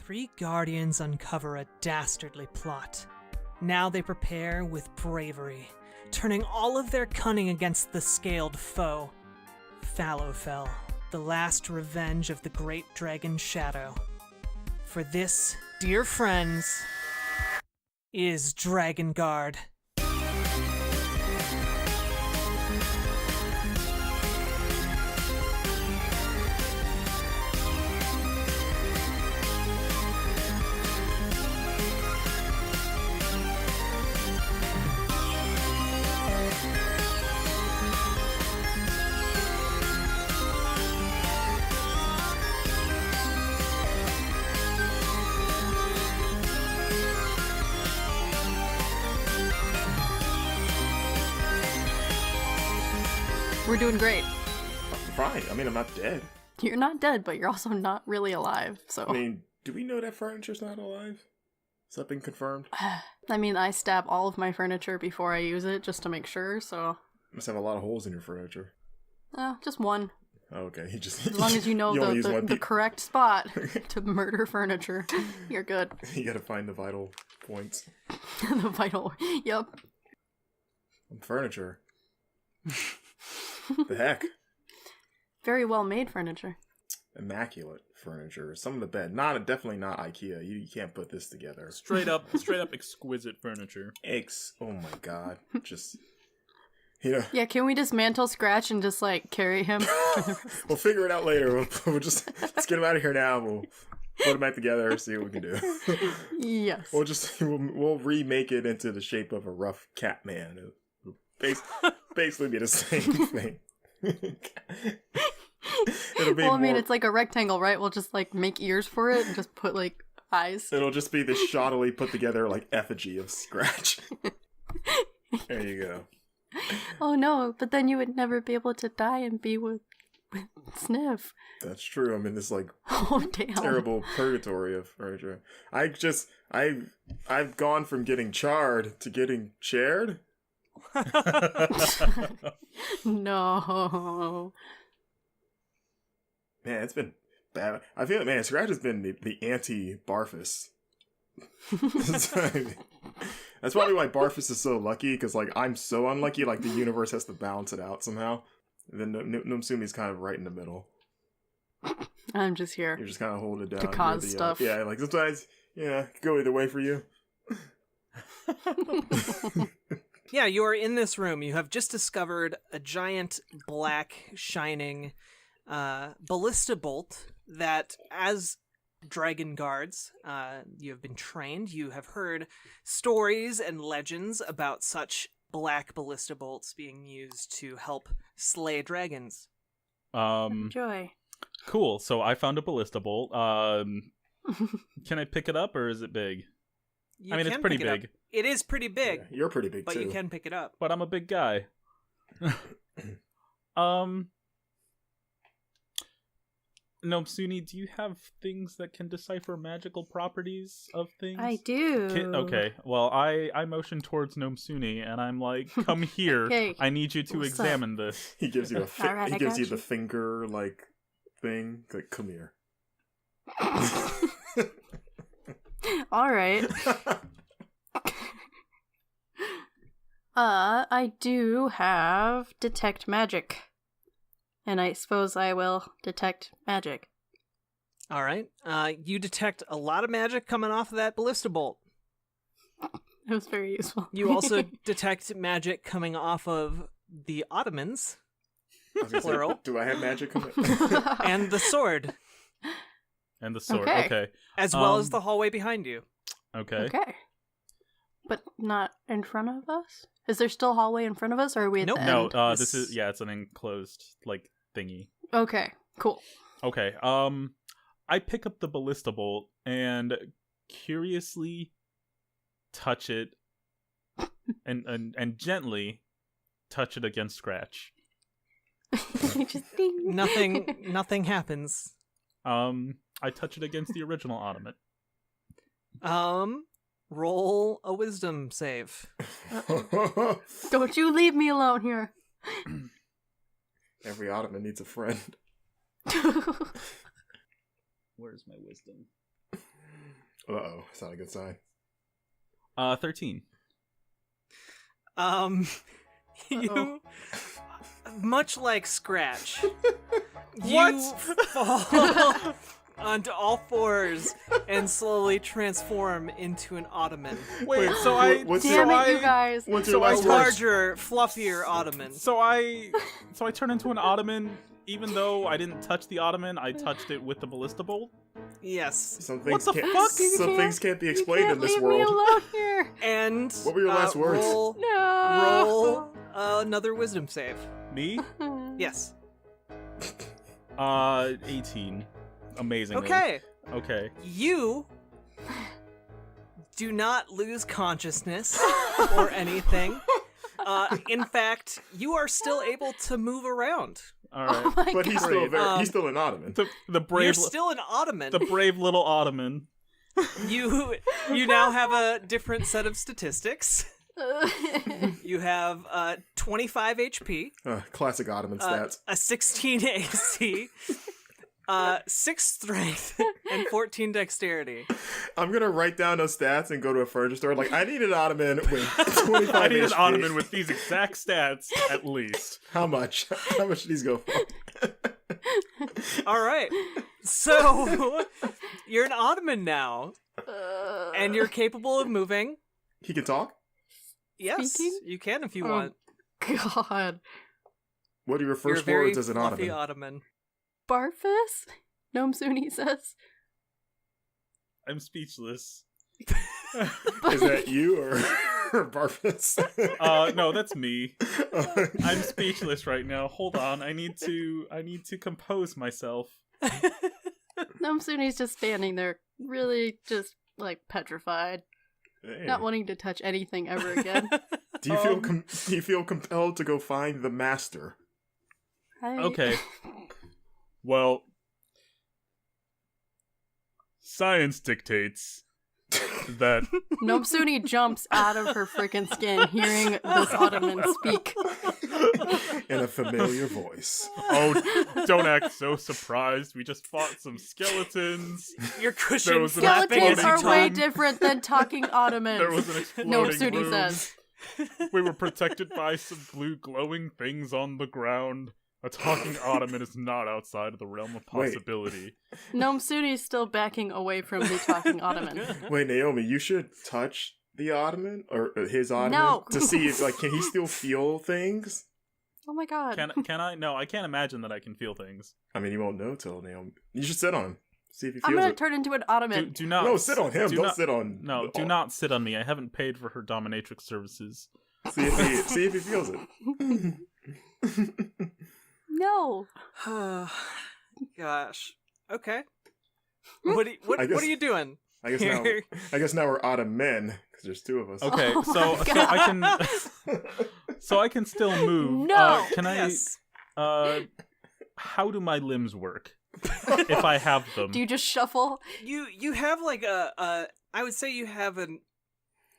Three guardians uncover a dastardly plot. Now they prepare with bravery, turning all of their cunning against the scaled foe. Fallowfell, the last revenge of the great dragon Shadow. For this, dear friends, is Dragonguard. We're doing great. Fine. I mean, I'm not dead. You're not dead, but you're also not really alive, so... I mean, do we know that furniture's not alive? Has that been confirmed? I mean, I stab all of my furniture before I use it, just to make sure, so... You must have a lot of holes in your furniture. Just one. Oh, okay. As long as you know the correct spot to murder furniture, you're good. You gotta find the vital points. The vital... Yep. Furniture. The heck? Very well made furniture. Immaculate furniture. Some of the bed. Definitely not IKEA. You can't put this together. Straight up exquisite furniture. Oh my god. Just... Yeah. Yeah, can we dismantle Scratch and just, carry him? We'll figure it out later. Let's get him out of here now. We'll put him back together, see what we can do. Yes. We'll remake it into the shape of a rough cat man. Basically be the same thing. It's like a rectangle, right? We'll just make ears for it and just put eyes. It'll just be this shoddily put together effigy of Scratch. There you go. Oh no, but then you would never be able to die and be with Sniff. That's true. I'm in this oh damn, terrible purgatory of furniture. I've gone from getting charred to getting chaired. No. Man, it's been bad. I feel like, Scratch has been the anti-Barfus. That's probably why Barfus is so lucky, because I'm so unlucky, the universe has to balance it out somehow. And then Nomsumi's kind of right in the middle. I'm just here. You're just kind of holding it down. To cause stuff. Yeah, sometimes, it could go either way for you. Yeah, you are in this room. You have just discovered a giant, black, shining ballista bolt that, as dragon guards, you have been trained. You have heard stories and legends about such black ballista bolts being used to help slay dragons. Enjoy. Cool. So I found a ballista bolt. Can I pick it up, or is it big? It's pretty big. It is pretty big. Yeah, you're pretty big, but too. You can pick it up. But I'm a big guy. Nomsuni, do you have things that can decipher magical properties of things? I do. Okay, well, I motion towards Nomsuni, and I'm like, come here. Okay. I need you to examine this. He gives you Alright, he gives you you. the finger, thing. Come here. All right. I do have detect magic. And I suppose I will detect magic. All right. You detect a lot of magic coming off of that ballista bolt. It was very useful. You also detect magic coming off of the Ottomans, plural. Do I have magic coming? And the sword. And the sword, Okay. okay. As well as the hallway behind you. Okay. Okay. But not in front of us? Is there still a hallway in front of us, or are we at Nope. the No, end? this is, it's an enclosed, thingy. Okay, cool. Okay, I pick up the ballista bolt and curiously touch it and gently touch it against Scratch. Just ding. Nothing happens. I touch it against the original Ottomen. Roll a wisdom save. Don't you leave me alone here. Every Ottoman needs a friend. Where's my wisdom? Uh-oh, that's not a good sign. 13. You, much like Scratch, What? you fall onto all fours and slowly transform into an Ottoman. Wait, Wait, so I... what's Damn your- it, you guys. What's So your I last A word? larger, fluffier Ottoman. So I turn into an Ottoman, even though I didn't touch the Ottoman, I touched it with the ballista bolt? Yes. Some What things the can't, fuck? Some things can't be You explained can't in this leave me world. alone here. And What were your last words? No. Roll another wisdom save. Me? Yes. 18. Amazingly. Okay. Okay. You do not lose consciousness or anything. In fact, you are still able to move around. Alright. Oh my But he's God. still Great. he's still an Ottoman. The You're brave still an Ottoman. the brave little Ottoman. You now have a different set of statistics. You have 25 HP, Classic Ottoman stats. a 16 AC, 6 strength, and 14 dexterity. I'm gonna write down those stats and go to a furniture store. Like, I need an Ottoman with 25 I need an HP. Ottoman with these exact stats, at least. How much? How much do these go for? All right. So you're an Ottoman now, and you're capable of moving. He can talk? Yes, Speaking? you can if you Oh, want. God. What are your You're first a very words as an fluffy Ottoman? Barfus? Nomsuni says. I'm speechless. Is that you or Barfus? No, that's me. I'm speechless right now. Hold on. I need to compose myself. Nomsuni's just standing there, really just, like, petrified. Hey. Not wanting to touch anything ever again. Do you feel compelled to go find the master? Okay. Well, science dictates that Nomsuni jumps out of her freaking skin hearing this Ottoman speak. In a familiar voice. oh, don't act so surprised. We just fought some skeletons. Your There cushion was an flapping Skeletons every are way time. different than talking Ottomans. There was an exploding Nomsuni room. says. We were protected by some blue glowing things on the ground. A talking Ottoman is not outside of the realm of Wait. possibility. Nomsuni's still backing away from the talking Ottoman. Wait, Naomi, you should touch the Ottoman or his Ottoman No. to see if, like, can he still feel things? Oh my God. Can I? No, I can't imagine that I can feel things. I mean, you won't know till Naomi. You should sit on him. See if he I'm feels gonna it. turn into an Ottoman. Do not. No, sit on him. do Don't not- sit on. No, do not sit on me. I haven't paid for her dominatrix services. See if he feels it. No. Gosh. Okay. What I guess- are you doing? I guess now we're Ottomen because there's two of us. Okay, Oh so my I can so I can still move. No! Can I? Yes. How do my limbs work if I have them? Do you just shuffle? You have like a I would say you have an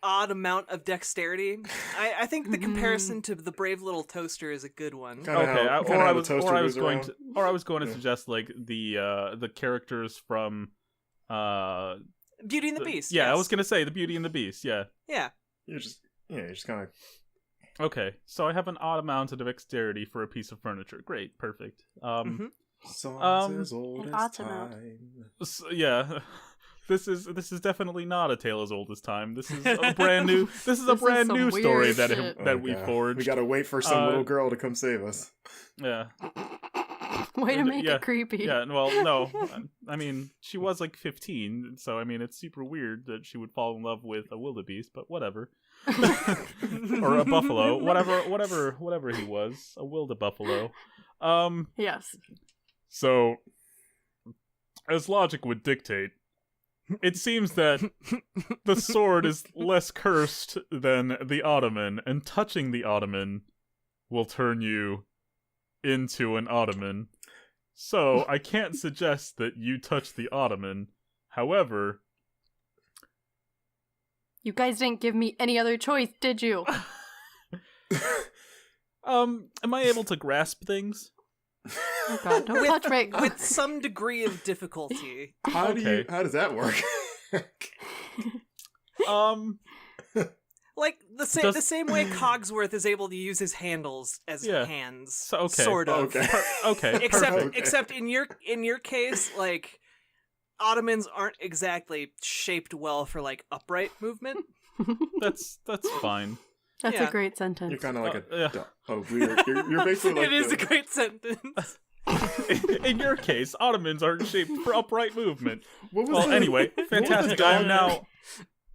odd amount of dexterity. I think the comparison to the brave little toaster is a good one. Kinda Okay, how- or kinda I how the was toaster moves going around. to, or I was going to suggest like the characters from Beauty and the Beast. Yeah, I yes. was gonna say the Beauty and the Beast. Yeah. Yeah. You're just kind of. Okay, so I have an odd amount of dexterity for a piece of furniture. Great, perfect. Mhm. Songs as old an as Ottoman. time. Yeah. This is definitely not a tale as old as time. This is a brand new. This is a This is brand some new weird story shit. Oh, we God. forged. We gotta wait for some Uh, little girl to come save us. Yeah. Way to make Yeah, it creepy. Yeah, well, no. I mean, she was like 15, so I mean, it's super weird that she would fall in love with a wildebeest, but whatever. Or a buffalo, whatever he was, a wildebuffalo. Yes. So, as logic would dictate, it seems that the sword is less cursed than the Ottoman, and touching the Ottoman will turn you into an Ottoman. So, I can't suggest that you touch the Ottoman. However... You guys didn't give me any other choice, did you? am I able to grasp things? Oh God, don't touch me. With some degree of difficulty. How Okay. how does that work? Like the same way Cogsworth is able to use his handles as hands, So, okay. sort of. Okay. Okay. Perfect. Except in your case, like Ottomans aren't exactly shaped well for like upright movement. That's fine. That's Yeah. a great sentence. You're kind of like yeah. weird. You're basically like It is a great sentence. In your case, Ottomans aren't shaped for upright movement. What was Well, the- anyway, fantastic. I am now.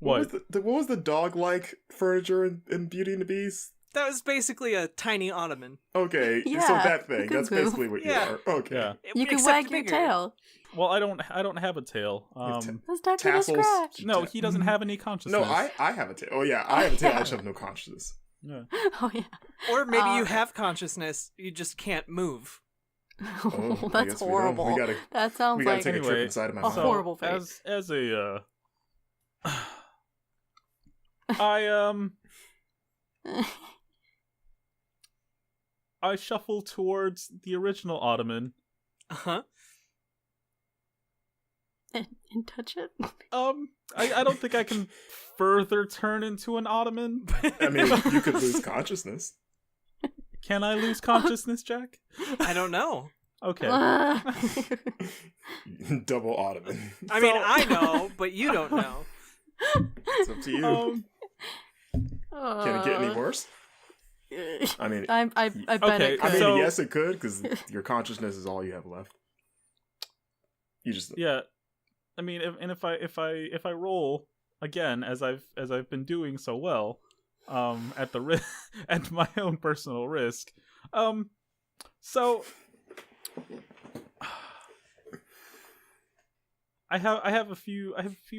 What What? was the dog-like furniture in Beauty and the Beast? That was basically a tiny Ottoman. Okay, so Yeah, that thing. you can That's move. basically what Yeah. you are. Okay. Yeah. You can Except wag your bigger. tail. Well, I don't have a tail. Let's talk to the Tassels. Scratch. No, he doesn't have any consciousness. No, I have a tail. Oh yeah, I have a tail. I just have no consciousness. Yeah. Oh yeah. Or maybe you have consciousness, you just can't move. Oh, I That's guess we don't. horrible. We gotta That sounds take like a trip Anyway, inside of my a mind. So, horrible fate. as a I I shuffle towards the original Ottoman. Uh-huh. and touch it. I don't think I can further turn into an Ottoman. I mean, you could lose consciousness. Can I lose consciousness, Jack? I don't know. Okay. Double Ottoman. I mean, I know, but you don't know. It's up to you. Can it get any worse? I mean, I bet Okay, it I could. mean, So- yes, it could, because your consciousness is all you have left. You just Yeah. I mean, if I roll again as I've been doing so well, at the at my own personal risk, so I have a few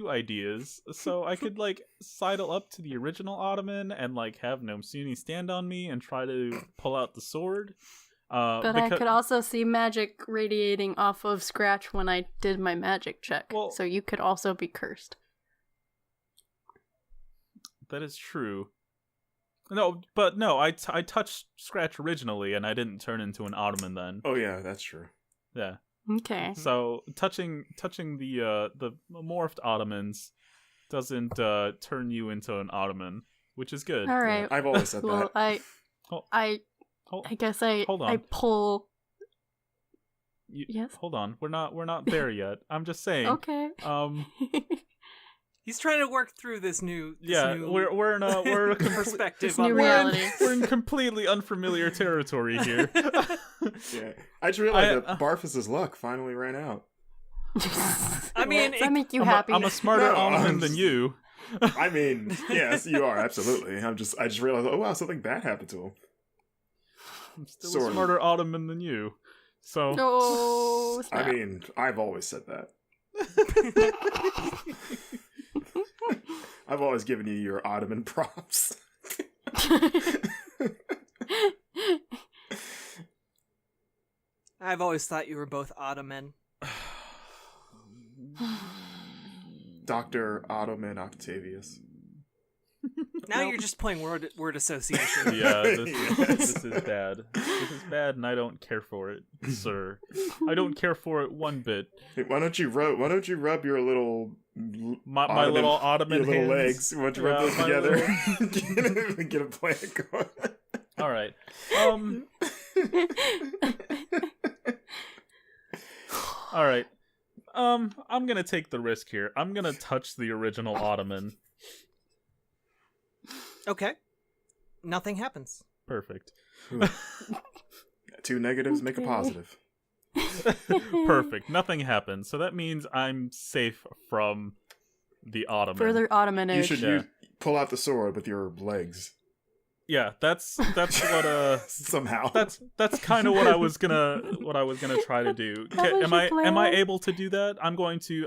ideas. So I could like sidle up to the original Ottoman and like have Nomsuni stand on me and try to pull out the sword. But I could also see magic radiating off of Scratch when I did my magic check. Well- So you could also be cursed. That is true. No, but no, I touched Scratch originally, and I didn't turn into an Ottoman then. Oh yeah, that's true. Yeah. Okay. So touching the morphed Ottomans doesn't turn you into an Ottoman, which is good. All right. I've always said Well, that. I guess I Hold on. I pull. You, Yes? Hold on, we're not there yet. I'm just saying. Okay. He's trying to work through this new we're in a perspective This on new life. reality. we're in completely unfamiliar territory here. Yeah, I just realized that Barfus's luck finally ran out. I mean, Does that make you I'm happy? a smarter No, Ottoman I'm than just- you. I mean, yes, you are absolutely. I just realized. Oh wow, something bad happened to him. I'm still Sort a of. smarter Ottoman than you. So Oh, snap. I mean, I've always said that. I've always given you your Ottoman props. I've always thought you were both Ottoman. Dr. Ottoman Octavius. Now you're just playing word association. yeah, this is bad. This is bad, and I don't care for it, sir. I don't care for it one bit. Hey, why don't you rub your little My little Ottoman your little hands. legs? Why don't you rub Yeah, those my together? Get a plan going. All right. All right. I'm gonna take the risk here. I'm gonna touch the original Ottoman. Okay. Nothing happens. Perfect. Two negatives make a Okay. positive. Perfect. Nothing happens. So that means I'm safe from the Ottoman. Further Ottomanage. You should Yeah. pull out the sword with your legs Yeah, that's what somehow. that's kind of what I was gonna try to do. That was Am I your am I plan? able to do that? I'm going to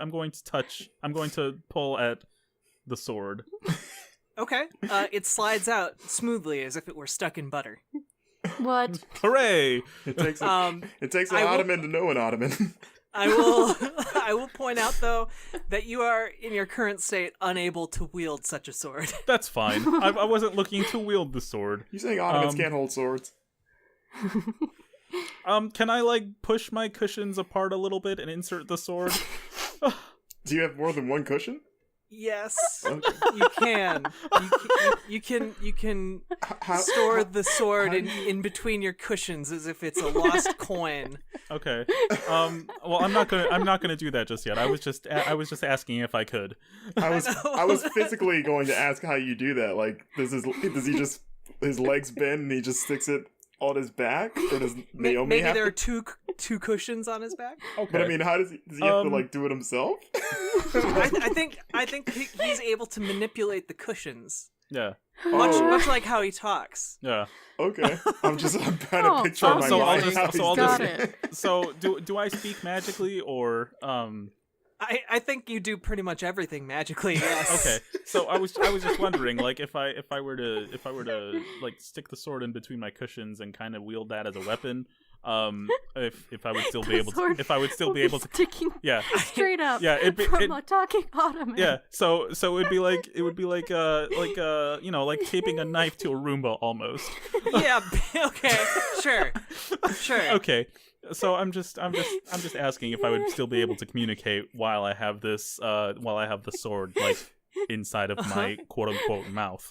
pull at the sword. Okay. It slides out smoothly as if it were stuck in butter. What? Hooray! It takes Um, it takes an I will- Ottoman to know an Ottoman. I will point out though that you are in your current state unable to wield such a sword. That's fine. I wasn't looking to wield the sword. You saying Ottomans Um, can't hold swords? Can I like push my cushions apart a little bit and insert the sword? Do you have more than one cushion? Yes, Okay. you can. You can store the sword in between your cushions as if it's a lost coin. Okay. Well, I'm not gonna do that just yet. I was just asking if I could. I was physically going to ask how you do that. Like, does he just his legs bend and he just sticks it on his back, or does Naomi Maybe have there to? are two cushions on his back. Okay. But I mean, how does he have to like do it himself? I think he's able to manipulate the cushions, Yeah. much like how he talks. Yeah. Okay. I'm trying to picture Oh, in my so I'll mind just- how so he's I'll doing just- it. So do I speak magically or I think you do pretty much everything magically. Yes. Okay, so I was just wondering, like, if I were to like stick the sword in between my cushions and kind of wield that as a weapon, if I would still be able to, sticking yeah, straight up yeah, from a talking Ottoman. yeah. So it would be like like taping a knife to a Roomba almost. Yeah. Okay. Sure. Okay. So I'm just asking if I would still be able to communicate while I have the sword like inside of my quote unquote mouth.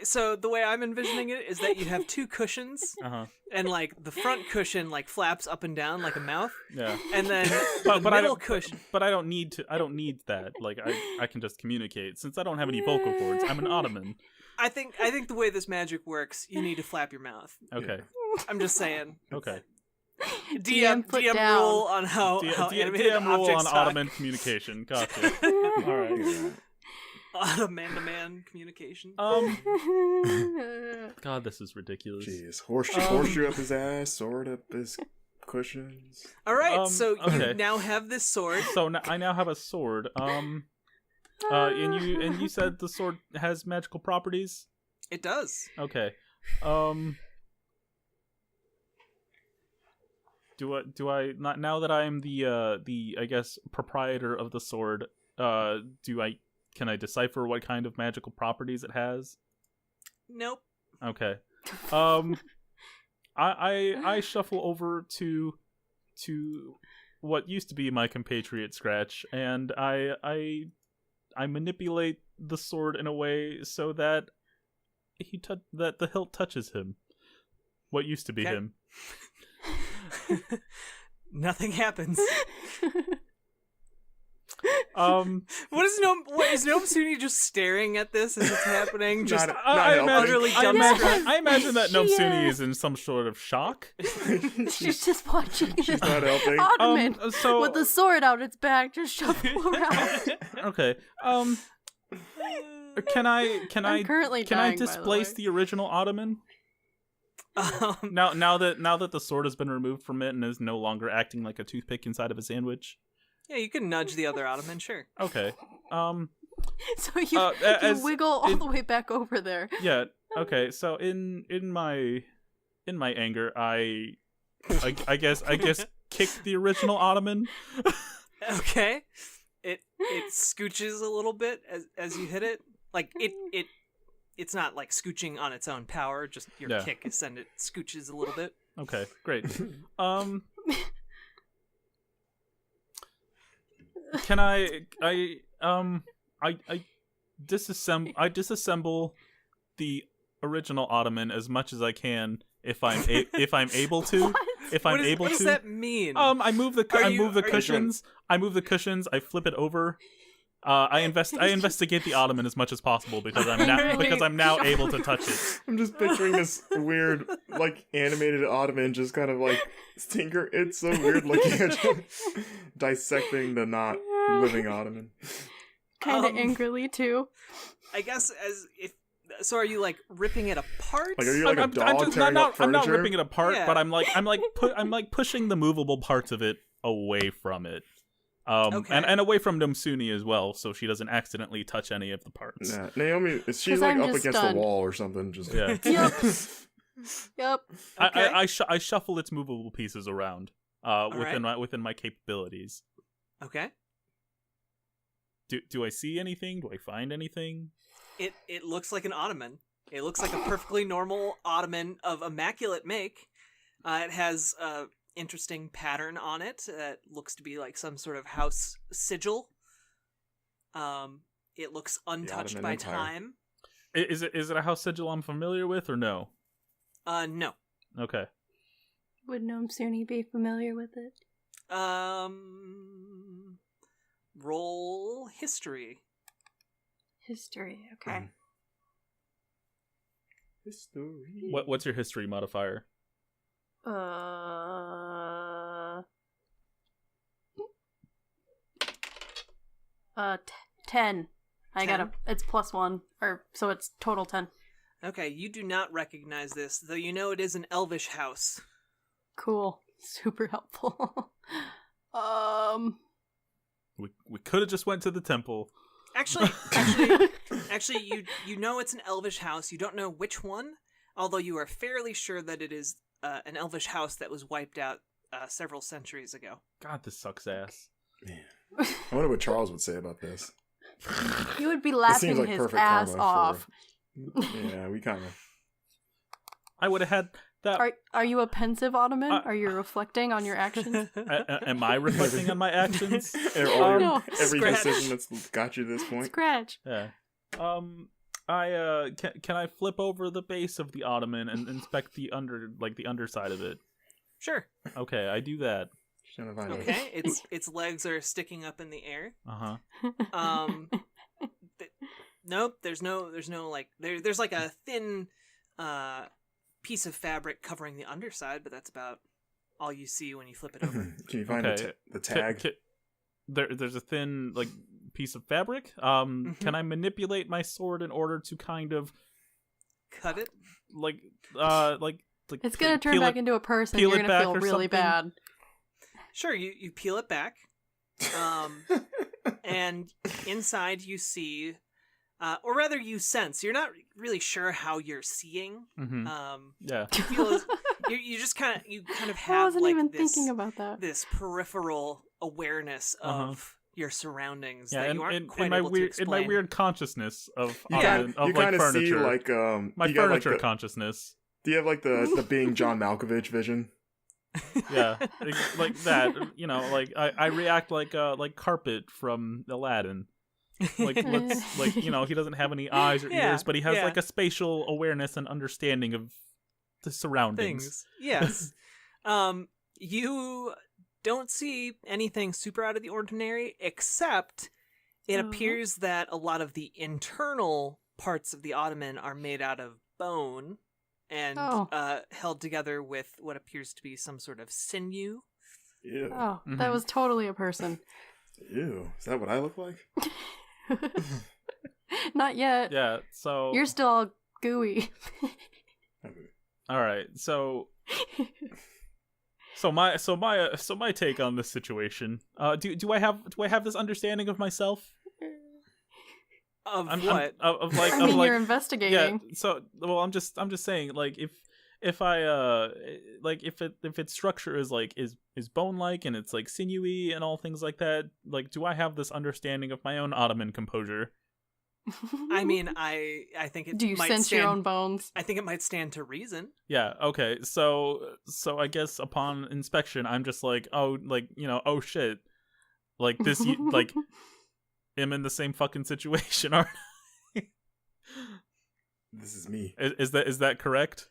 So the way I'm envisioning it is that you have two cushions, and like the front cushion like flaps up and down like a mouth, Yeah. and then But the I middle don't cushion. But I don't need that. Like I can just communicate since I don't have any vocal cords. I'm an Ottoman. I think the way this magic works, you need to flap your mouth. Okay. I'm just saying. Okay. DM put DM down. rule on how animated DM rule objects on talk. Ottoman communication. Gotcha. All right. Man-to-man communication. God, this is ridiculous. Jeez, horseshoe up his ass, sword up his cushions. All right, so okay. you now have this sword. So I now have a sword. And you said the sword has magical properties? It does. Okay. Do I not now that I am the I guess proprietor of the sword, can I decipher what kind of magical properties it has? Nope. Okay. I shuffle over to what used to be my compatriot Scratch, and I manipulate the sword in a way so that that the hilt touches him. What used to be Okay. him. Nothing happens. What is Gnome Suni just staring at this as it's happening? Just Not I helping. utterly I dumbstruck. imagine that She, Nomsuni is in some sort of shock. She's just watching this not helping. Ottoman So with the sword out its back, just shuffle around. okay. Can I I'm currently dying, by the displace way. the original Ottoman? Now that the sword has been removed from it and is no longer acting like a toothpick inside of a sandwich. Yeah, you can nudge the other Ottoman, sure. Okay. So you as- wiggle all in- the way back over there. Yeah. Okay. So in my anger, I guess kick the original Ottoman. Okay. It scooches a little bit as you hit it. Like it's not like scooching on its own power, just your Yeah. kick is it scooches a little bit. Okay. Great. Can I disassemble the original Ottoman as much as I can if I'm able to. If I'm able what does to. that mean? I move the Are you cushions. I move the cushions. I flip it over. I investigate the Ottoman as much as possible because I'm now able to touch it. I'm just picturing this weird, like, animated Ottoman just kind of like stinker. It's so weird looking at him dissecting the not living Ottoman. Kind of angrily, too. I guess so are you like ripping it apart? Like, are you like a dog I'm tearing up I'm not furniture? ripping it apart, Yeah. but I'm like pushing the movable parts of it away from it. Okay. And away from Nomsuni as well, so she doesn't accidentally touch any of the parts. Nah, Naomi, she's 'Cause like I'm up just against stunned. the wall or something. Just Yeah. Yep. Yep. Okay. I shuffle its movable pieces around within my capabilities. Okay. Do I see anything? Do I find anything? It looks like an Ottoman. It looks like a perfectly normal Ottoman of immaculate make. It has a interesting pattern on it that looks to be like some sort of house sigil. It looks untouched Ottoman by Empire. time. Is it a house sigil I'm familiar with, or no? No. Okay. Would Gnome Suni be familiar with it? Roll history. History, okay. History. What's your history modifier? 10. I got 10? it's +1, so it's total 10. Okay, you do not recognize this, though you know it is an elvish house. Cool. Super helpful. We could have just went to the temple. Actually, you know it's an elvish house. You don't know which one, although you are fairly sure that it is an elvish house that was wiped out several centuries ago. God, this sucks ass. Man. I wonder what Charles would say about this. He would be This laughing seems like his perfect ass karma off. Yeah, we kind of. I would have had that. Are you a pensive Ottoman? Are you reflecting on your actions? Am I reflecting on my actions? No. Every Scratch. decision that's got you to this point. Scratch. Yeah. Can I flip over the base of the Ottoman and inspect the underside of it? Sure. Okay, I do that. Shouldn't have I Okay, its legs are sticking up in the air. Uh-huh. Nope. There's no like there's like a thin piece of fabric covering the underside, but that's about all you see when you flip it over. Can you find Okay. the tag? There's a thin piece of fabric. Can I manipulate my sword in order to kind of Cut it. like It's gonna turn back into a person. peel You're it gonna back feel or really something? bad. Sure. You peel it back, and inside you see, or rather you sense. You're not really sure how you're seeing. Mm-hmm. Yeah. You feel you just kind of I have wasn't like even this thinking about that. this peripheral awareness of your surroundings Yeah, that you aren't in quite my able to weird explain. consciousness of You Ottoman, you of kind of see furniture. like My you got, like, furniture the- consciousness. Do you have like the being John Malkovich vision? Yeah, like that. You know, like I react like carpet from Aladdin. Like he doesn't have any eyes or Yeah, ears, but he has yeah. like a spatial awareness and understanding of the surroundings. Things. Yes. You don't see anything super out of the ordinary, except it Oh. appears that a lot of the internal parts of the Ottoman are made out of bone and Oh. held together with what appears to be some sort of sinew. Ew. Oh, Mhm. that was totally a person. Ew. Is that what I look like? Not yet. Yeah. So You're still all gooey. all right. So my take on this situation. Do I have this understanding of myself? Of I'm what? of like I of mean, like you're investigating. yeah. So well, I'm just saying like if I like if its structure is like is bone like and it's like sinewy and all things like that, like do I have this understanding of my own Ottoman composure? I mean, I think it do you might sense stand, your own bones? I think it might stand to reason. Yeah, okay. So I guess upon inspection I'm just like, oh, like, you know, oh shit. Like this like am in the same fucking situation, aren't I? This is me. Is that correct?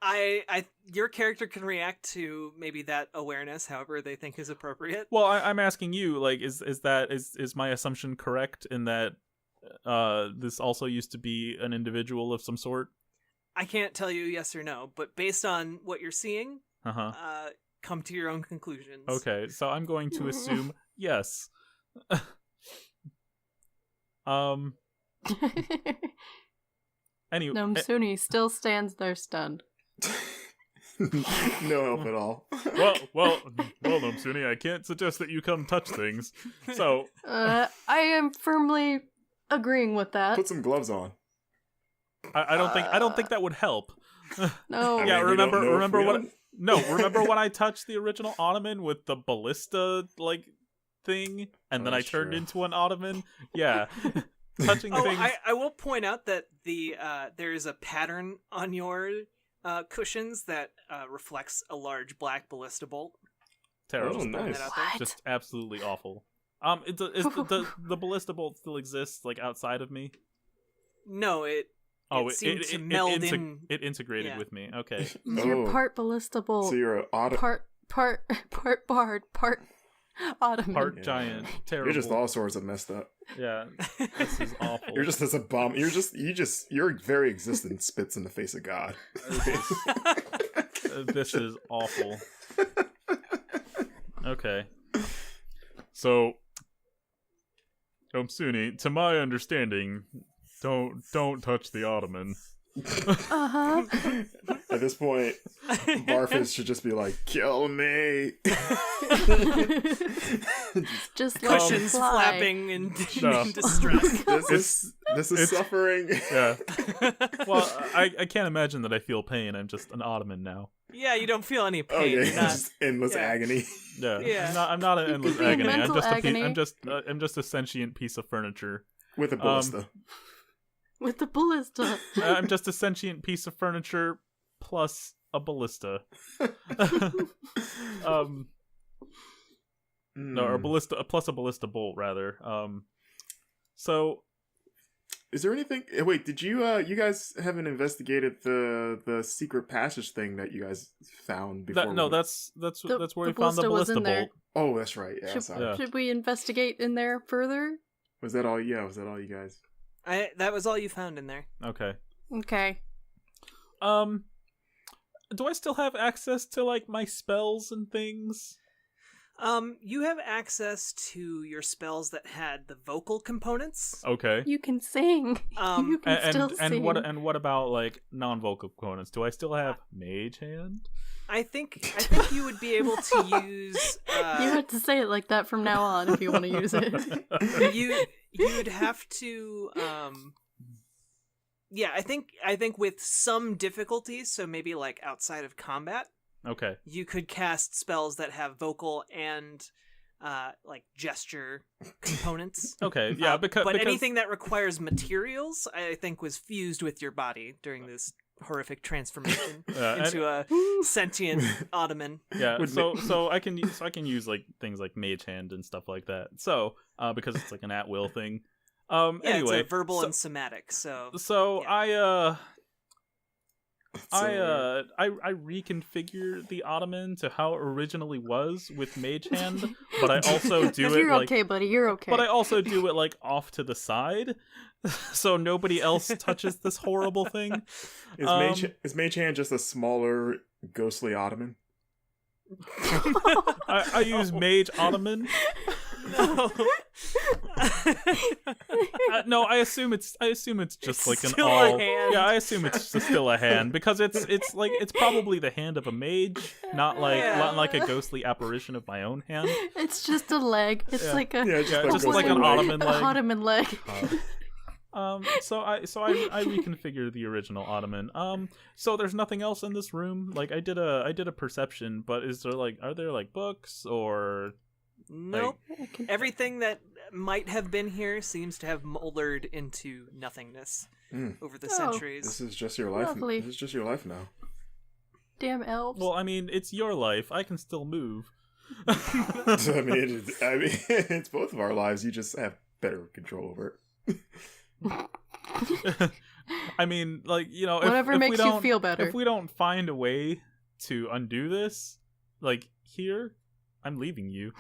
I your character can react to maybe that awareness however they think is appropriate. Well, I'm asking you, like, is my assumption correct in that this also used to be an individual of some sort? I can't tell you yes or no, but based on what you're seeing, Uh-huh. come to your own conclusions. Okay, so I'm going to assume yes. Anyway, Gnome Suni still stands there stunned. No help at all. well, Nomsuni, I can't suggest that you come touch things. So, I am firmly agreeing with that. Put some gloves on. I don't think that would help. No. I Yeah, mean, we don't know if remember we what? don't- No, remember when I touched the original Ottoman with the ballista like thing, and then I that's turned true. into an Ottoman? Yeah, touching Oh, things. I will point out that the there is a pattern on your cushions that reflects a large black ballista bolt. Terrible. Oh, nice. That out there. What? Just absolutely awful. The ballista bolt still exists like outside of me? No, it seemed to meld in. It integrated with me. Okay. You're part ballista bolt. So you're part bard, part Ottoman. Part giant. Terrible. You're just all sorts of messed up. Yeah. This is awful. You're just as a bomb. Your very existence spits in the face of God. This is awful. Okay. So, Omsuni, to my understanding, don't touch the Ottoman. Uh-huh. At this point, Barfus should just be like, kill me. Just let Cushions it fly. flapping in distress. This is suffering. Yeah. Well, I can't imagine that I feel pain. I'm just an Ottoman now. Yeah, you don't feel any pain. Oh yeah, You're it's not- just endless agony. Yeah. Yeah. I'm not an endless be a agony. mental agony. I'm just a sentient piece of furniture. With a ballista. With the ballista. I'm just a sentient piece of furniture plus a ballista. No, or ballista plus a ballista bolt rather. So is there anything? Wait, did you guys haven't investigated the secret passage thing that you guys found before? That's where we found the ballista was ballista in there. bolt. Oh, that's right. Yeah, sorry. Should we investigate in there further? Was that all? Yeah, was that all you guys? That was all you found in there. Okay. Okay. Do I still have access to like my spells and things? You have access to your spells that had the vocal components. Okay. You can sing. You can still sing. What about like non-vocal components? Do I still have Mage Hand? I think you would be able to use. You have to say it like that from now on if you want to use it. You'd have to. Yeah, I think with some difficulties, so maybe like outside of combat. Okay. You could cast spells that have vocal and like gesture components. Okay, yeah, because anything that requires materials, I think, was fused with your body during this horrific transformation into a sentient Ottoman. Yeah, so I can use like things like Mage Hand and stuff like that. So because it's like an at-will thing. Anyway, it's a verbal and somatic. So yeah. So I reconfigure the Ottoman to how it originally was with Mage Hand, but I also do it You're like okay, buddy. You're okay. But I also do it like off to the side, so nobody else touches this horrible thing. Is Mage Hand just a smaller, ghostly Ottoman? I use Mage Ottoman. No. No, I assume it's just like an still all. a hand. Yeah, I assume it's still a hand because it's probably the hand of a mage, not like a ghostly apparition of my own hand. It's just a leg. It's like a just like an Ottoman leg. A Ottoman leg. So I reconfigure the original Ottoman. So there's nothing else in this room. Like I did a perception, but are there like books or? Nope. Everything that might have been here seems to have moldered into nothingness over the centuries. This is just your life. Lovely. This is just your life now. Damn elves. Well, I mean, it's your life. I can still move. I mean, it's both of our lives. You just have better control over it. I mean, like, you know, whatever if makes you feel better. If we don't find a way to undo this, like here, I'm leaving you.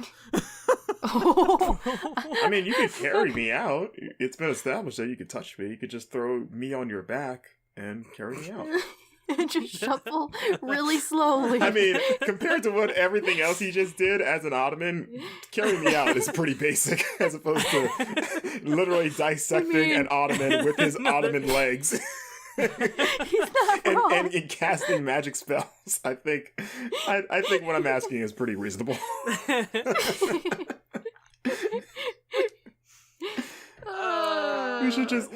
I mean, you could carry me out. It's been established that you could touch me. You could just throw me on your back and carry me out. And just shuffle really slowly. I mean, compared to what everything else he just did as an Ottoman, carrying me out is pretty basic as opposed to literally dissecting an Ottoman with his Ottoman legs. He's not wrong. And casting magic spells. I think what I'm asking is pretty reasonable. We should just.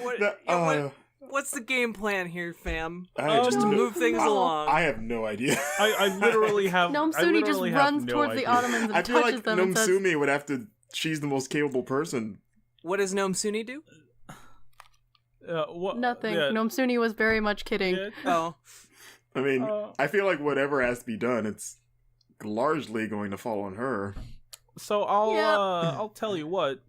What's the game plan here, fam? Just to move things along. I have no idea. I literally have. Nomsuni just runs towards the Ottomans and I feel touches like them and says, Nomsumi would have to. She's the most capable person. What does Nomsuni do? nothing. Yeah. Nomsuni was very much kidding. Yeah. Oh. I mean, I feel like whatever has to be done, it's largely going to fall on her. I'll tell you what.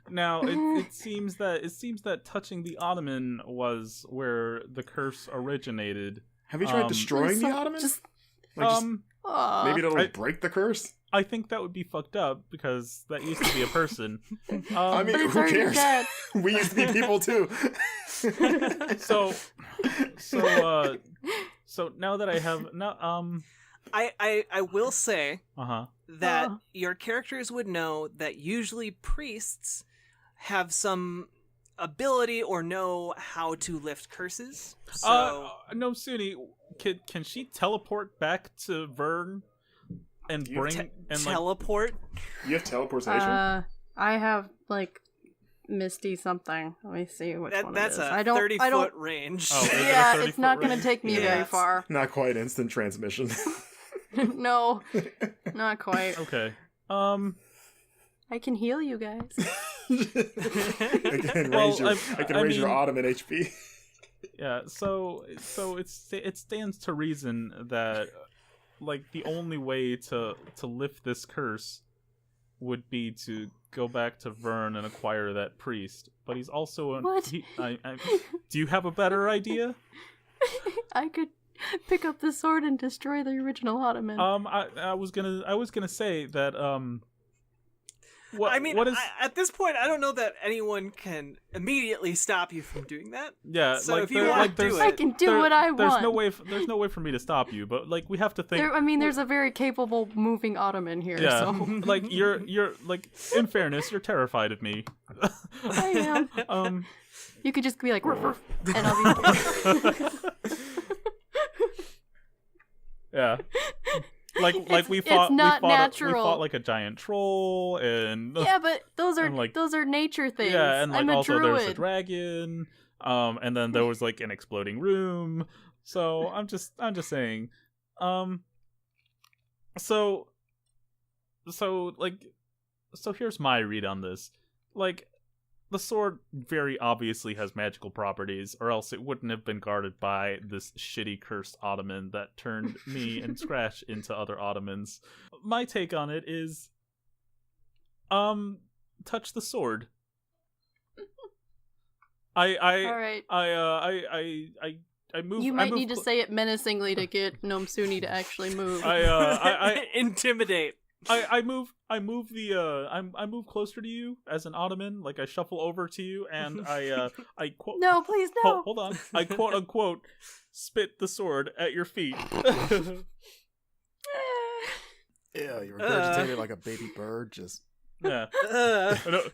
Now it seems that touching the Ottoman was where the curse originated. Have you tried destroying the Ottoman? Maybe it'll break the curse. I think that would be fucked up because that used to be a person. I mean, who cares? We used to be people too. So now that I have I will say uh-huh. that your characters would know that usually priests have some ability or know how to lift curses. So no, Suni, can she teleport back to Vern and teleport? You have teleportation? I have Misty something. Let me see which one that's it is. a 30-foot range. Oh, yeah, it's not going to take me very far. Not quite instant transmission. No, not quite. Okay. I can heal you guys. I can raise your Ottoman HP. Yeah, so it stands to reason that the only way to lift this curse would be to go back to Vern and acquire that priest. But he's also What? Do you have a better idea? I could pick up the sword and destroy the original Ottoman. I was gonna say that at this point, I don't know that anyone can immediately stop you from doing that. Yeah, so if you want to do it, I can do what I want. There's no way for me to stop you, but we have to think. There's a very capable moving Ottoman here. Yeah, so. you're in fairness, you're terrified of me. I am. You could just be like, ruff, ruff, and I'll be. Yeah. We fought like a giant troll and yeah, but those are nature things. Yeah, and I'm a also druid. there's a dragon, and then there was an exploding room. So I'm just saying, so here's my read on this. The sword very obviously has magical properties, or else it wouldn't have been guarded by this shitty cursed Ottoman that turned me and Scratch into other Ottomans. My take on it is, touch the sword. All right. I move. You might need to say it menacingly to get Gnome Suni to actually move. I intimidate. I move closer to you as an Ottoman, I shuffle over to you and I quote No, please no. Hold on. I quote unquote spit the sword at your feet. Yeah, you regurgitated like a baby bird, just yeah.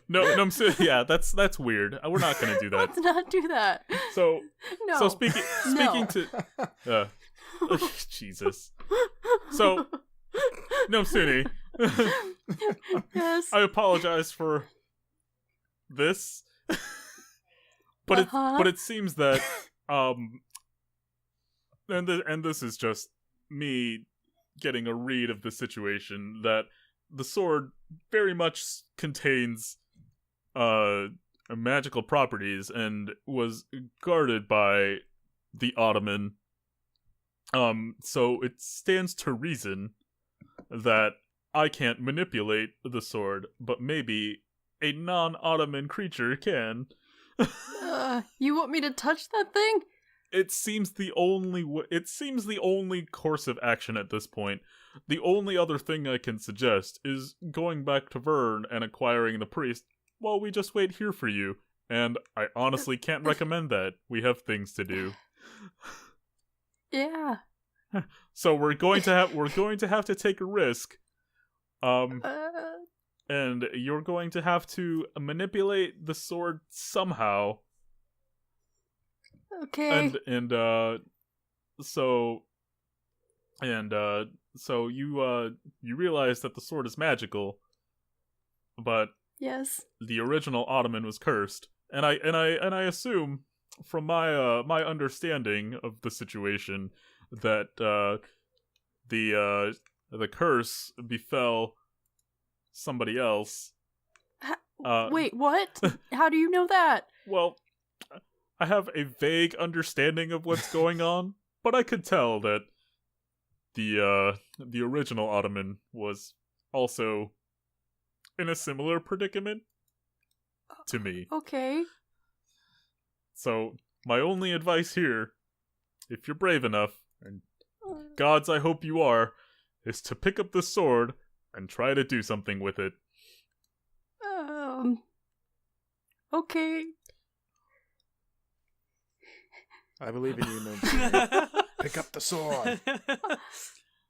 No, yeah, that's weird. We're not gonna do that. Let's not do that. So no. So speaking to Jesus. So no, Suni. Yes. I apologize for this, but it seems that and this is just me getting a read of the situation, that the sword very much contains magical properties and was guarded by the Ottoman. So it stands to reason that I can't manipulate the sword, but maybe a non-Ottoman creature can. You want me to touch that thing? It seems the only course of action at this point. The only other thing I can suggest is going back to Vern and acquiring the priest while we just wait here for you. And I honestly can't recommend that. We have things to do. Yeah. So we're going to have to take a risk. And you're going to have to manipulate the sword somehow. Okay. So you realize that the sword is magical, but yes, the original Ottoman was cursed. And I assume from my understanding of the situation that the curse befell somebody else. Wait, what? How do you know that? Well, I have a vague understanding of what's going on, but I could tell that the original Ottoman was also in a similar predicament to me. Okay. So, my only advice here, if you're brave enough, and gods I hope you are, is to pick up the sword and try to do something with it. Okay. I believe in you, Gnome. Pick up the sword.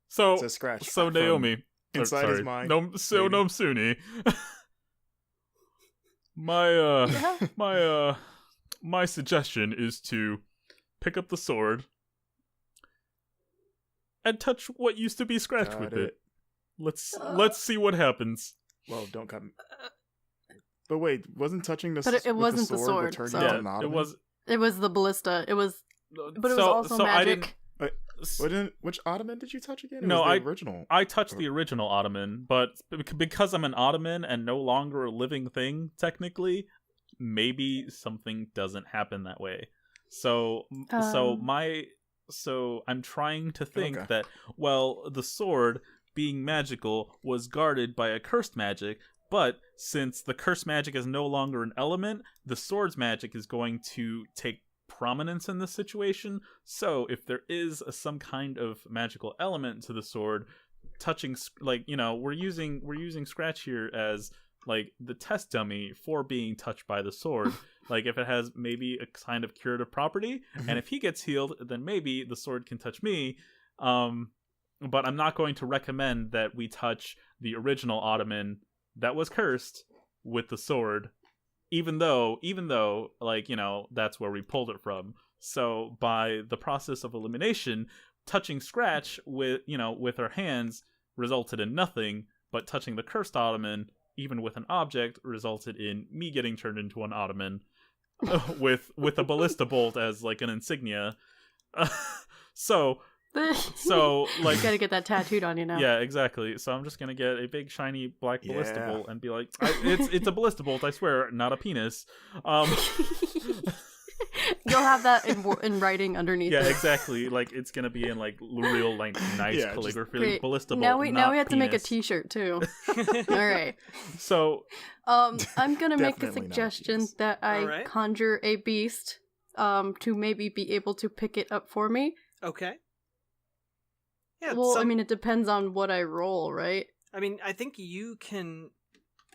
So, It's a scratch. so from Naomi, inside his mind. Gnome Suni. My suggestion is to pick up the sword and touch what used to be scratched Got with it. it. Let's see what happens. Well, don't come. But wait, wasn't touching the But it with wasn't the sword, what turned so- you into Yeah, an it Ottoman? was. It was the ballista. It was, but it was also I magic. Which Ottoman did you touch again? It No, was the original. I touched the original Ottoman, but because I'm an Ottoman and no longer a living thing, technically, maybe something doesn't happen that way. So I'm trying to think Okay. that, well, the sword, being magical, was guarded by a cursed magic, but since the cursed magic is no longer an element, the sword's magic is going to take prominence in this situation. So if there is some kind of magical element to the sword, touching, like, you know, we're using Scratch here as like the test dummy for being touched by the sword. Like if it has maybe a kind of curative property, and if he gets healed, then maybe the sword can touch me. But I'm not going to recommend that we touch the original Ottoman that was cursed with the sword, even though, like, you know, that's where we pulled it from. So by the process of elimination, touching Scratch with our hands resulted in nothing, but touching the cursed Ottoman, even with an object, resulted in me getting turned into an Ottoman with a ballista bolt as like an insignia. So like, you gotta get that tattooed on you now. yeah, exactly. So I'm just gonna get a big shiny black ballista Yeah. bolt and be like, it's a ballista bolt, I swear, not a penis. You'll have that in writing underneath. Yeah, it. exactly. Like it's gonna be in like real like nice Yeah, just- calligraphy, Great. ballista bolt. Now we not have to make a penis. T-shirt too. All right. So I'm gonna make a Definitely not a suggestion penis. that I Alright. conjure a beast to maybe be able to pick it up for me. Okay. Yeah. Well, I mean, it depends on what I roll, right? I think you can.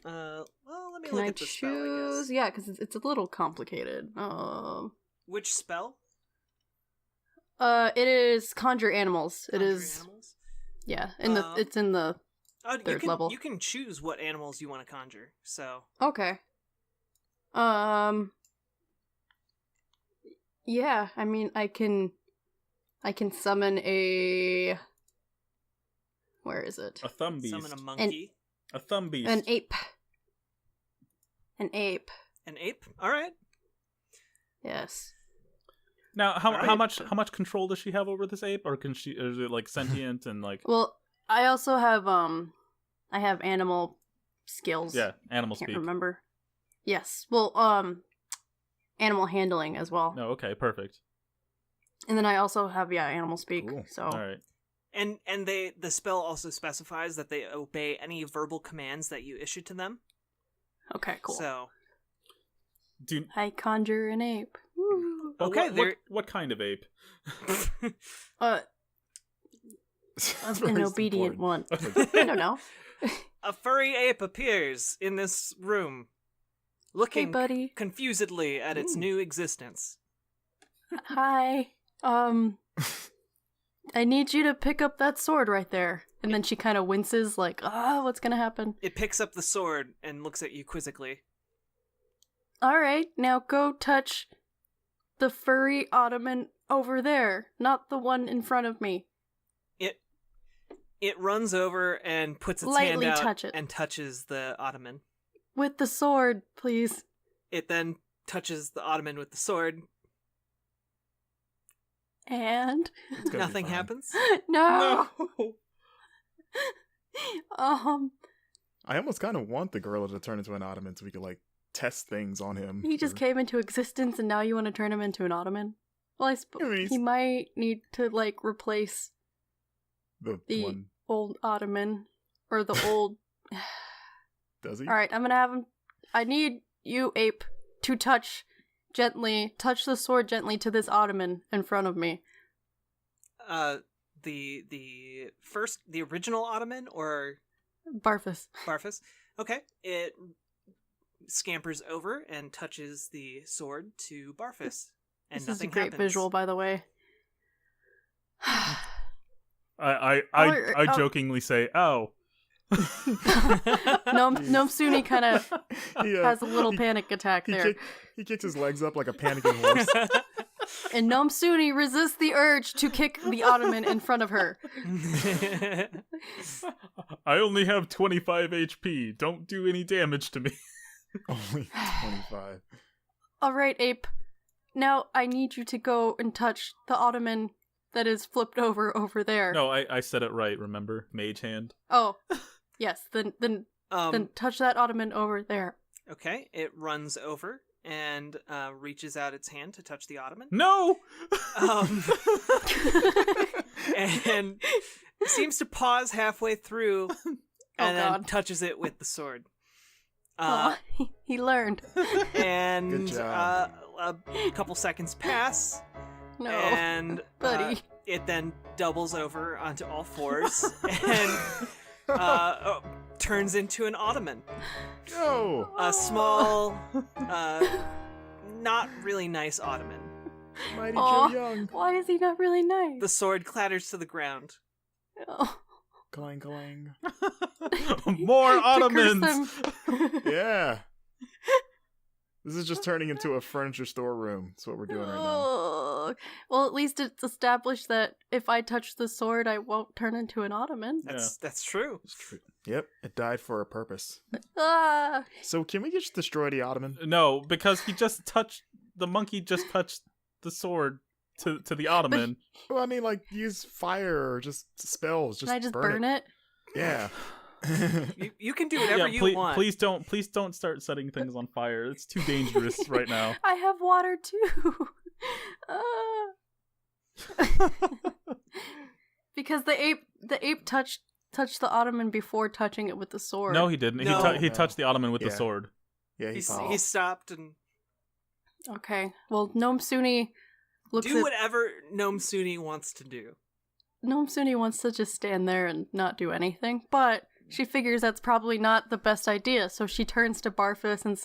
Well, let me Can look I at the spell. I choose? guess. Yeah, because it's a little complicated. Which spell? It is conjure animals. It Conjure is. animals. Yeah, Um, it's in the. Oh, Third level. You can choose what animals you want to conjure. So Okay. Yeah, I mean, I can summon a. Where is it? a thumb beast. summon a monkey, A thumb beast. An ape. An ape. an ape. All right. Yes. Now, how Alright. much control does she have over this ape, or is it like sentient and like Well, I also have I have animal skills. animal Can't speak? remember. Yes. Well, animal handling as well. No, okay, perfect. And then I also have animal speak. Cool. So All right. And the spell also specifies that they obey any verbal commands that you issue to them. okay, cool. So Do I conjure an ape. Woo. Okay, what kind of ape? That's An very obedient important. one. I don't know. a furry ape appears in this room, looking Hey, buddy. confusedly at its new existence. Hi. I need you to pick up that sword right there. And then she kind of winces, like, what's gonna happen? It picks up the sword and looks at you quizzically. All right, now go touch the furry Ottoman over there, not the one in front of me. It runs over and puts its Lightly hand out touch it. and touches the Ottoman. With the sword, please. It then touches the Ottoman with the sword. And It's gonna be Nothing fine. happens. no. I almost kind of want the gorilla to turn into an Ottoman so we could like test things on him. He just for- came into existence, and now you want to turn him into an Ottoman? Well, I suppose I mean, he he's- might need to like replace the the one. old Ottoman or the old. Does he? All right, I'm gonna have him. I need you, ape, to touch the sword gently to this ottoman in front of me. The original Ottoman or Barfus. Barfus? Okay, it scampers over and touches the sword to Barfus, and This nothing is a great happens. visual, by the way. I jokingly say, "Ow." Gnome Suni kind of He, has a little panic attack there. He kicks his legs up like a panicking horse. And Gnome Suni resists the urge to kick the ottoman in front of her. I only have 25 HP. Don't do any damage to me. Only 25. All right, ape. Now I need you to go and touch the ottoman that is flipped over there. No, I said it right, remember? Mage hand. Oh, yes. Then touch that ottoman over there. Okay, it runs over and reaches out its hand to touch the Ottoman. No! And seems to pause halfway through and then God. touches it with the sword. Aw, he learned. And Good job. a couple seconds pass, No, and buddy. it then doubles over onto all fours and turns into an Ottoman. No! A small, not really nice Ottoman. Mighty Aw. Joe Young. Why is he not really nice? The sword clatters to the ground. Oh. Clang, clang. More To curse Ottomans! them. Yeah. This is just turning into a furniture storeroom. That's what we're doing right now. Oh. Well, at least it's established that if I touch the sword, I won't turn into an ottoman. That's true. It's true. Yep, it died for a purpose. Ah. So can we just destroy the Ottoman? No, because the monkey just touched the sword to the Ottoman. Well, I mean, like, use fire or just spells. Can I just burn it? Yeah. You can do whatever you want. Please don't start setting things on fire. It's too dangerous right now. I have water too. Because the ape touched the ottoman before touching it with the sword. No, he didn't. No. He touched the Ottoman with the Yeah. sword. Yeah, He stopped and Okay. Well, Gnome Suni looks do at whatever Gnome Suni wants to do. Gnome Suni wants to just stand there and not do anything, but she figures that's probably not the best idea, so she turns to Barfus and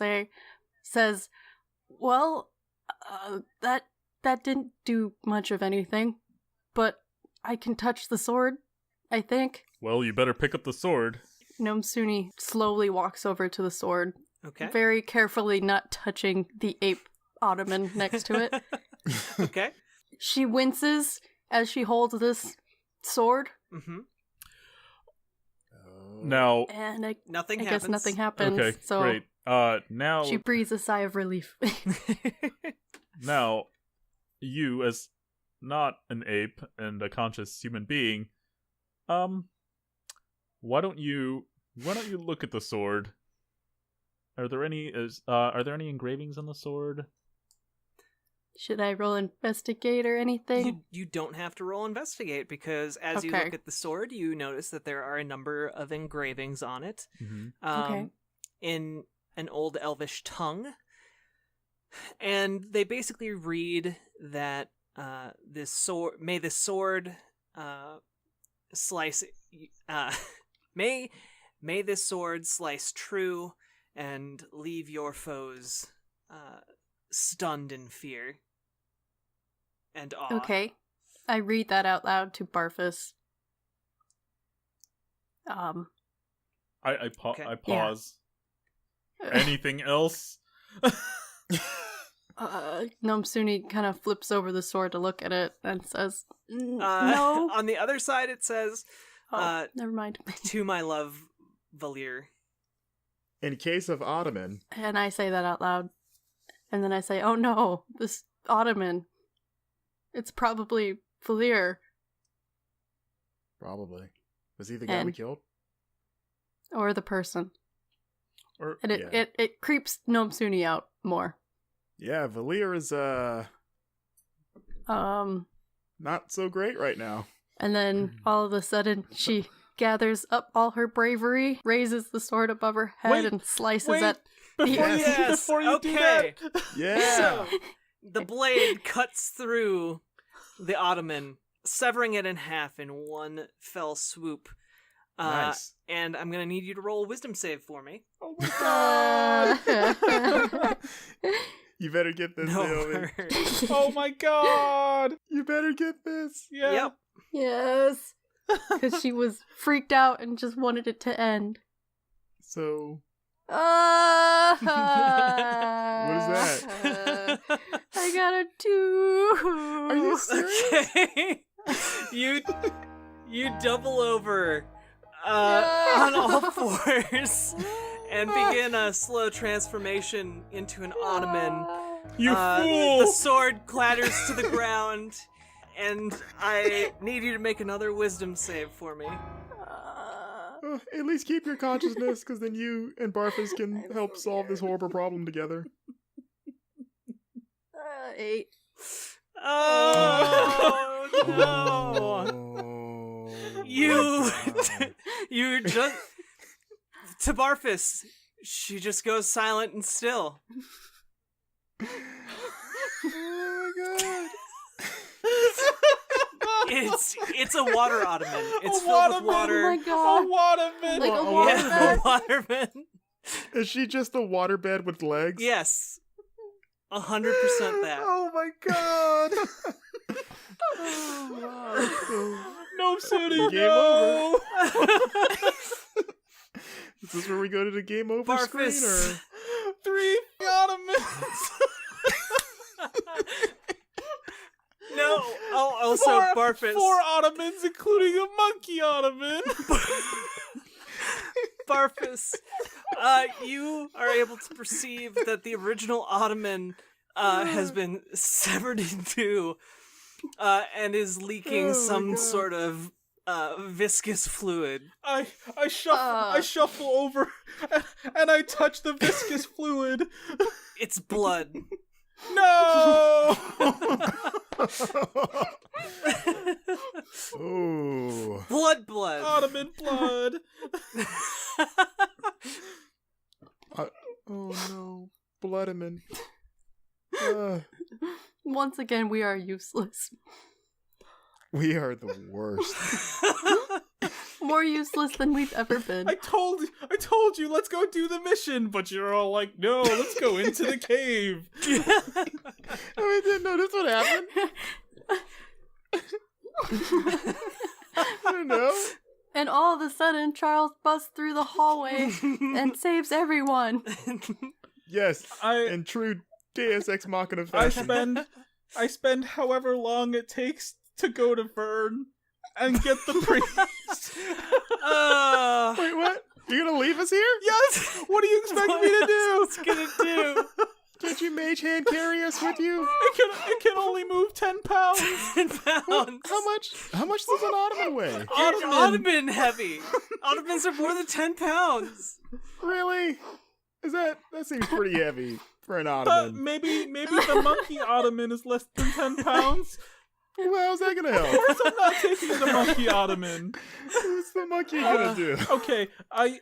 says, "Well, that didn't do much of anything, but I can touch the sword, I think." Well, you better pick up the sword. Gnome Suni slowly walks over to the sword, Okay. very carefully not touching the ape ottoman next to it. Okay. She winces as she holds this sword, Mm-hmm. Now, and I Nothing guess happens. nothing happens. okay, so great. Now, she breathes a sigh of relief. now, you as not an ape and a conscious human being, why don't you look at the sword? Are there any engravings on the sword? Should I roll investigate or anything? You don't have to roll investigate because as you Okay. look at the sword, you notice that there are a number of engravings on it. Mm-hmm. Okay. In an old Elvish tongue, and they basically read that this sword slice may this sword slice true and leave your foes stunned in fear and awe. Okay. I read that out loud to Barfus. I Okay. pause. Anything else? Gnome Suni kind of flips over the sword to look at it and says, no. On the other side, it says, Never mind. "To my love, Valir." In case of Ottoman, And I say that out loud. And then I say, oh no, this ottoman. It's probably Valir. probably. Was he the guy we And- killed? Or the person. Or And it creeps Gnome Suni out more. Yeah, Valir is Um... not so great right now. And then all of a sudden, she gathers up all her bravery, raises the sword above her head, Wait, and slices wait. at Before you do that. Yeah. So, the blade cuts through the Ottoman, severing it in half in one fell swoop. Nice. And I'm gonna need you to roll a wisdom save for me. Oh my god! You better get this, No Naomi. worries. Oh my god! You better get this. Yeah. Yep. Yes. Because she was freaked out and just wanted it to end. So, What is that? I got a 2. Are you serious? Okay. You double over on all fours and begin a slow transformation into an Ottoman. You fool! The sword clatters to the ground, and I need you to make another wisdom save for me. At least keep your consciousness, because then you and Barfus can help solve this horrible problem together. 8. Oh no! Oh, You, God. you just to Barfus. She just goes silent and still. Oh my god. It's a water Ottoman. It's A filled with waterman. water. Oh my god. A waterman! Like a A water Yeah, bed? a waterman. Is she just a waterbed with legs? Yes, 100% that. Oh my god. Oh, No, City, Game no! is this where we go to the game over screen, Barfus. or? 3 ottomans! No. Oh, also Barfus. 4 ottomans, including a monkey ottoman! Barfus, you are able to perceive that the original Ottoman has been severed in two and is leaking Oh my some God. sort of viscous fluid. I shuffle over and I touch the viscous fluid. It's blood. No! Oh. Blood. Ottoman blood. Oh no. Bloodaman. Once again, we are useless. We are the worst. More useless than we've ever been. I told you, let's go do the mission, but you're all like, no, let's go into the cave. I didn't know this would happen. I don't know. And all of a sudden, Charles busts through the hallway and saves everyone. Yes, I in true Deus Ex Machina fashion. I spend however long it takes to go to Vern and get the priest. Wait, what? You're gonna leave us here? Yes! What do you expect me to do? What's it gonna do? Can't you mage hand carry us with you? It can only move 10 pounds. 10 pounds. How much does an Ottoman weigh? Ottoman heavy. Ottomans are more than 10 pounds. Really? That seems pretty heavy for an Ottoman. Maybe the monkey Ottoman is less than 10 pounds. Well, how's that gonna help? First, I'm not taking the monkey Ottoman. What's the monkey gonna do? Okay, I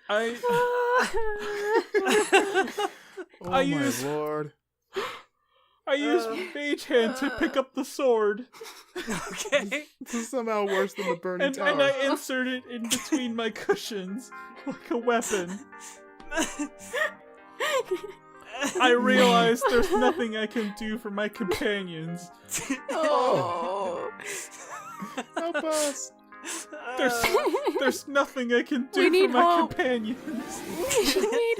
Oh I my use- lord. use mage hand to pick up the sword, Okay. This is somehow worse than the burning and tower. I insert it in between my cushions like a weapon. I realize there's nothing I can do for my companions. Oh. Help us. There's nothing I can We do need for my hope. companions. We need